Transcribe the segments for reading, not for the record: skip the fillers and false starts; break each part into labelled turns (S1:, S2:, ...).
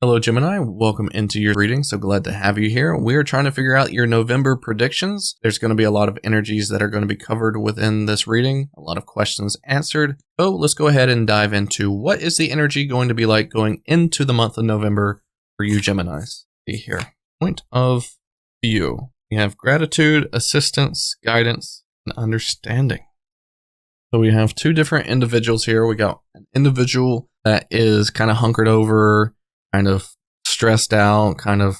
S1: Hello, Gemini. Welcome into your reading. So glad to have you here. We're trying to figure out your November predictions. There's going to be a lot of energies that are going to be covered within this reading, a lot of questions answered. So let's go ahead and dive into what is the energy going to be like going into the month of November for you, Geminis. See here. Point of view. We have gratitude, assistance, guidance, and understanding. So we have two different individuals here. We got an individual that is kind of hunkered over, kind of stressed out, kind of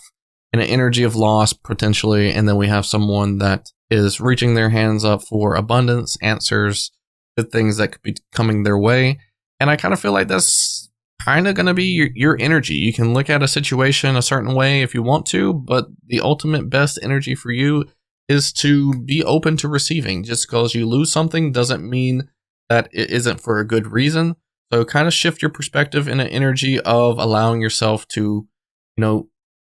S1: in an energy of loss potentially. And then we have someone that is reaching their hands up for abundance, answers, good things that could be coming their way. And I kind of feel like that's kind of going to be your energy. You can look at a situation a certain way if you want to, but the ultimate best energy for you is to be open to receiving. Just because you lose something doesn't mean that it isn't for a good reason. So kind of shift your perspective in an energy of allowing yourself to,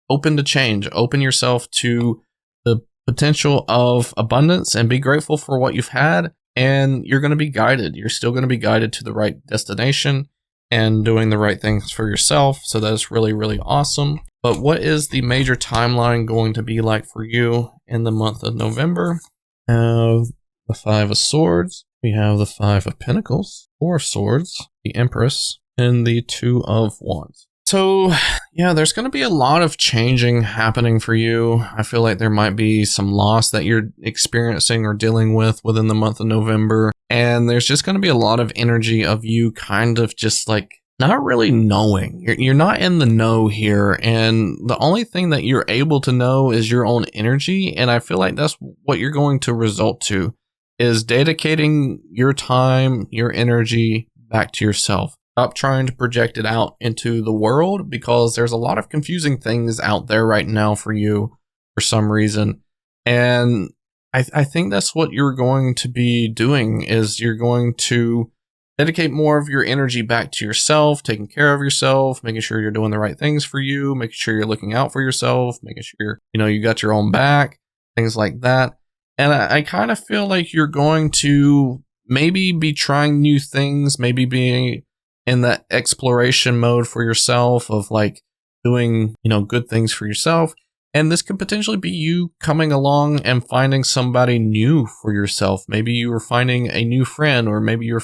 S1: open to change, open yourself to the potential of abundance and be grateful for what you've had. And you're going to be guided. You're still going to be guided to the right destination and doing the right things for yourself. So that's really, really awesome. But what is the major timeline going to be like for you in the month of November? We have the Five of Swords. We have the Five of Pentacles, Four of Swords, the Empress, and the Two of Wands. So, yeah, there's going to be a lot of changing happening for you. I feel like there might be some loss that you're experiencing or dealing with within the month of November. And there's just going to be a lot of energy of you kind of just like not really knowing. You're not in the know here. And the only thing that you're able to know is your own energy. And I feel like that's what you're going to result to. Is dedicating your time, your energy back to yourself. Stop trying to project it out into the world because there's a lot of confusing things out there right now for you for some reason. And I think that's what you're going to be doing is you're going to dedicate more of your energy back to yourself, taking care of yourself, making sure you're doing the right things for you, making sure you're looking out for yourself, making sure, you got your own back, things like that. And I kind of feel like you're going to maybe be trying new things, maybe being in that exploration mode for yourself of like doing, good things for yourself. And this could potentially be you coming along and finding somebody new for yourself. Maybe you were finding a new friend, or maybe you're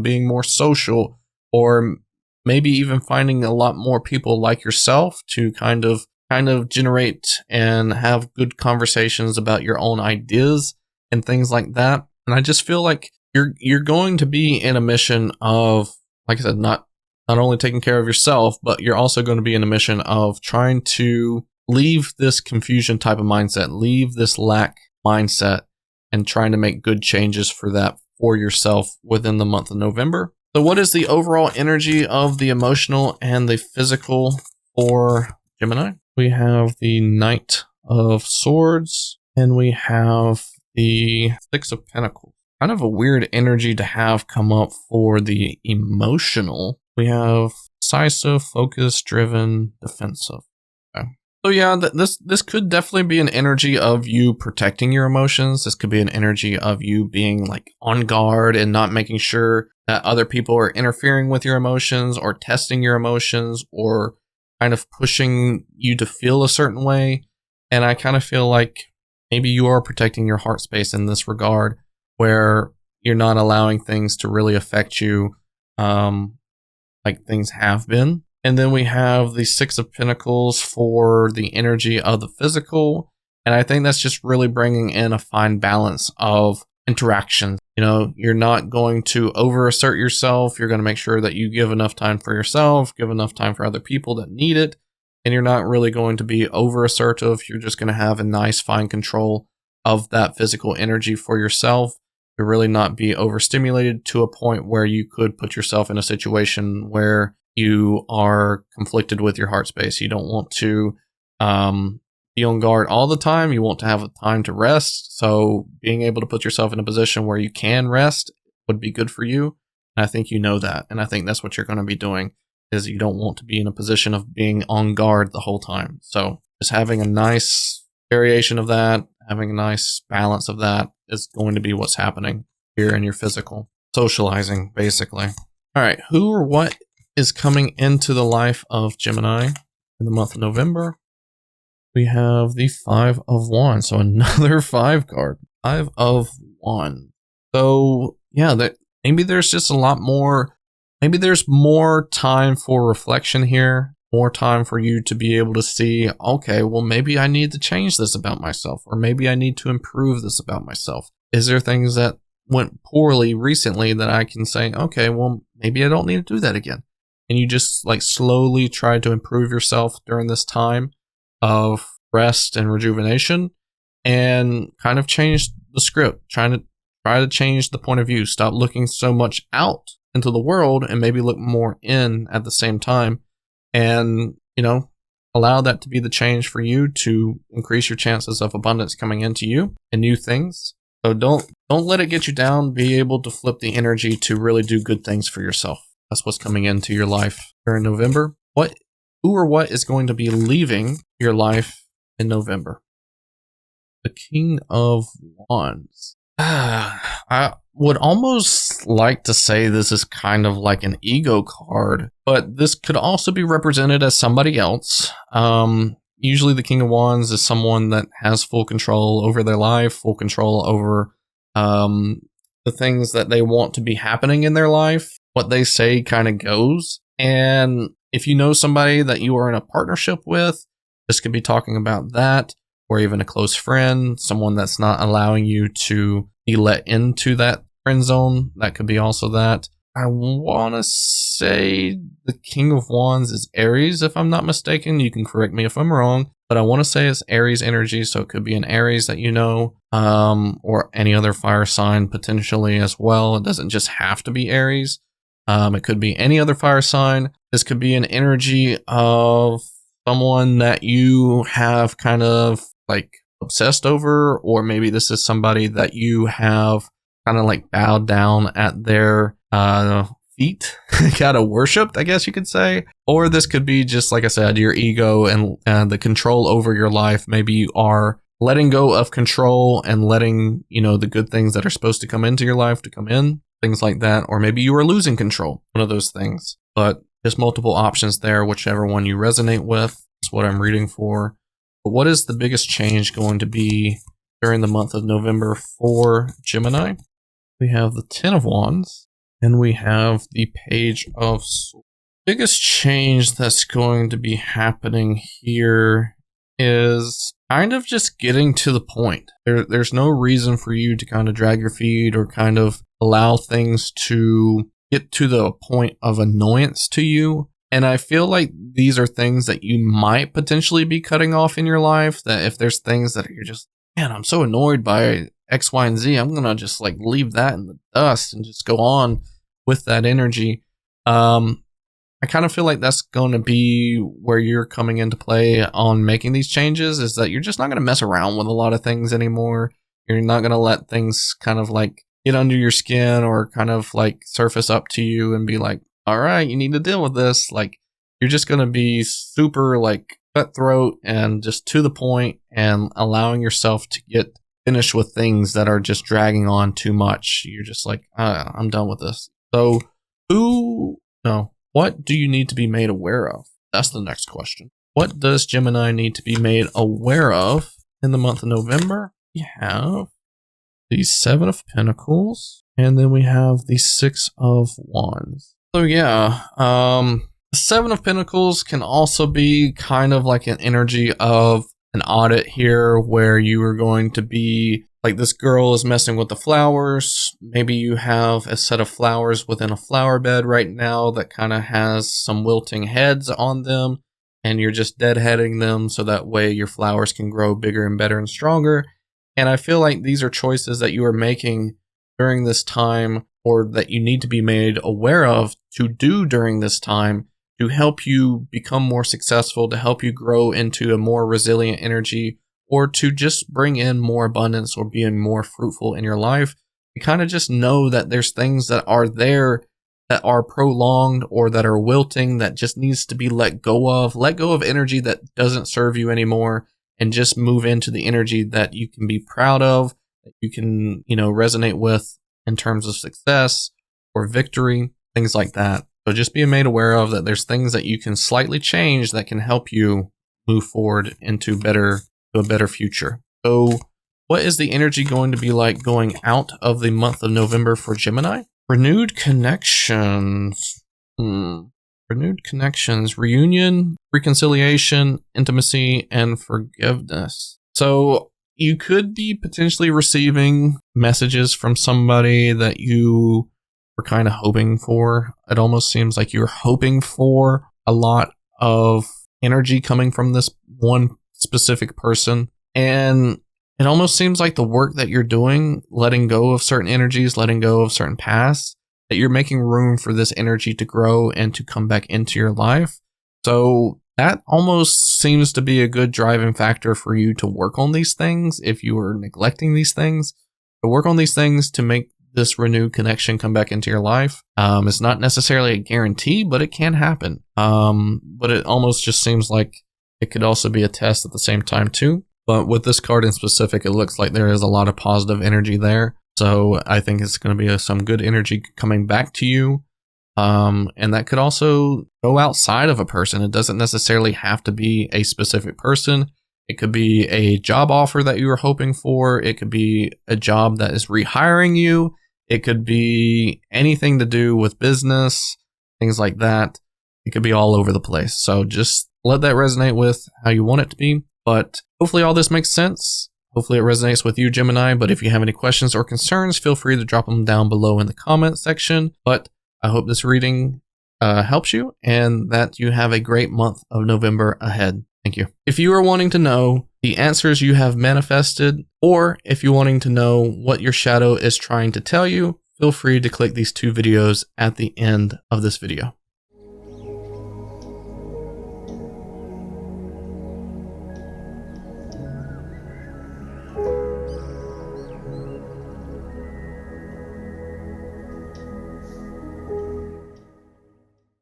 S1: being more social, or maybe even finding a lot more people like yourself to kind of generate and have good conversations about your own ideas and things like that. And I just feel like you're going to be in a mission of, like I said, not only taking care of yourself, but you're also going to be in a mission of trying to leave this confusion type of mindset, leave this lack mindset, and trying to make good changes for that for yourself within the month of November. So what is the overall energy of the emotional and the physical for Gemini? We have the Knight of Swords, and we have the Six of Pentacles. Kind of a weird energy to have come up for the emotional. We have decisive, focused, driven, defensive. Okay. So yeah, this could definitely be an energy of you protecting your emotions. This could be an energy of you being like on guard and not making sure that other people are interfering with your emotions or testing your emotions or kind of pushing you to feel a certain way. And I kind of feel like maybe you are protecting your heart space in this regard, where you're not allowing things to really affect you like things have been. And then we have the Six of Pentacles for the energy of the physical. And I think that's just really bringing in a fine balance of interactions. You're not going to overassert yourself. You're going to make sure that you give enough time for yourself, give enough time for other people that need it. And you're not really going to be overassertive. You're just going to have a nice fine control of that physical energy for yourself. To really not be overstimulated to a point where you could put yourself in a situation where you are conflicted with your heart space. You don't want to be on guard all the time. You want to have a time to rest. So being able to put yourself in a position where you can rest would be good for you. And I think you know that. And I think that's what you're going to be doing, is you don't want to be in a position of being on guard the whole time. So just having a nice variation of that, having a nice balance of that is going to be what's happening here in your physical. Socializing, basically. All right, who or what is coming into the life of Gemini In the month of November, we have the 5 of Wands. So another 5 card. 5 of Wands. So yeah, maybe there's just a lot more. Maybe there's more time for reflection here. More time for you to be able to see, okay, well, maybe I need to change this about myself, or maybe I need to improve this about myself. Is there things that went poorly recently that I can say, okay, well, maybe I don't need to do that again? And you just like slowly try to improve yourself during this time of rest and rejuvenation, and kind of change the script, try to change the point of view. Stop looking so much out into the world and maybe look more in at the same time. And, allow that to be the change for you to increase your chances of abundance coming into you and new things. So don't let it get you down. Be able to flip the energy to really do good things for yourself. That's what's coming into your life during November. Who or what is going to be leaving your life in November? The King of Wands. I would almost like to say this is kind of like an ego card, but this could also be represented as somebody else. Usually the King of Wands is someone that has full control over their life, full control over the things that they want to be happening in their life. What they say kind of goes. And if you know somebody that you are in a partnership with, this could be talking about that. Or even a close friend, someone that's not allowing you to be let into that friend zone. That could be also that. I want to say the King of Wands is Aries, if I'm not mistaken. You can correct me if I'm wrong, but I want to say it's Aries energy, so it could be an Aries that you know, or any other fire sign potentially as well. It doesn't just have to be Aries. It could be any other fire sign. This could be an energy of someone that you have kind of like obsessed over, or maybe this is somebody that you have kind of like bowed down at their feet, kind of worshipped, I guess you could say. Or this could be just, like I said, your ego and the control over your life. Maybe you are letting go of control and letting, the good things that are supposed to come into your life to come in, things like that. Or maybe you are losing control, one of those things. But there's multiple options there, whichever one you resonate with. That's what I'm reading for. But what is the biggest change going to be during the month of November for Gemini? We have the 10 of Wands, and we have the Page of Swords. Biggest change that's going to be happening here is kind of just getting to the point. There's no reason for you to kind of drag your feet or kind of allow things to get to the point of annoyance to you. And I feel like these are things that you might potentially be cutting off in your life. That if there's things that you're just, man, I'm so annoyed by X, Y, and Z, I'm going to just like leave that in the dust and just go on with that energy. I kind of feel like that's going to be where you're coming into play on making these changes, is that you're just not going to mess around with a lot of things anymore. You're not going to let things kind of like get under your skin or kind of like surface up to you and be like, all right, you need to deal with this. Like, you're just going to be super like cutthroat and just to the point and allowing yourself to get finished with things that are just dragging on too much. You're just like, I'm done with this. So what do you need to be made aware of? That's the next question. What does Gemini need to be made aware of in the month of November? We have the 7 of Pentacles, and then we have the 6 of Wands. So yeah, the 7 of Pentacles can also be kind of like an energy of an audit here, where you are going to be like, this girl is messing with the flowers. Maybe you have a set of flowers within a flower bed right now that kind of has some wilting heads on them, and you're just deadheading them so that way your flowers can grow bigger and better and stronger. And I feel like these are choices that you are making during this time, or that you need to be made aware of to do during this time, to help you become more successful, to help you grow into a more resilient energy, or to just bring in more abundance or being more fruitful in your life. You kind of just know that there's things that are there that are prolonged or that are wilting that just needs to be let go of. Let go of energy that doesn't serve you anymore, and just move into the energy that you can be proud of, that you can, resonate with in terms of success or victory, things like that. So just being made aware of that there's things that you can slightly change that can help you move forward into a better future. So what is the energy going to be like going out of the month of November for Gemini? Renewed connections. Renewed connections, reunion, reconciliation, intimacy, and forgiveness. So you could be potentially receiving messages from somebody that you were kind of hoping for. It almost seems like you're hoping for a lot of energy coming from this one specific person. And it almost seems like the work that you're doing, letting go of certain energies, letting go of certain pasts, that you're making room for this energy to grow and to come back into your life. So that almost seems to be a good driving factor for you to work on these things. If you were neglecting these things, to work on these things to make this renewed connection come back into your life. It's not necessarily a guarantee, but it can happen. But it almost just seems like it could also be a test at the same time too. But with this card in specific, it looks like there is a lot of positive energy there. So I think it's going to be some good energy coming back to you. And that could also go outside of a person. It doesn't necessarily have to be a specific person. It could be a job offer that you were hoping for. It could be a job that is rehiring you. It could be anything to do with business, things like that. It could be all over the place. So just let that resonate with how you want it to be. But hopefully all this makes sense. Hopefully it resonates with you, Gemini. But if you have any questions or concerns, feel free to drop them down below in the comment section. But I hope this reading helps you and that you have a great month of November ahead. Thank you. If you are wanting to know the answers you have manifested, or if you're wanting to know what your shadow is trying to tell you, feel free to click these two videos at the end of this video.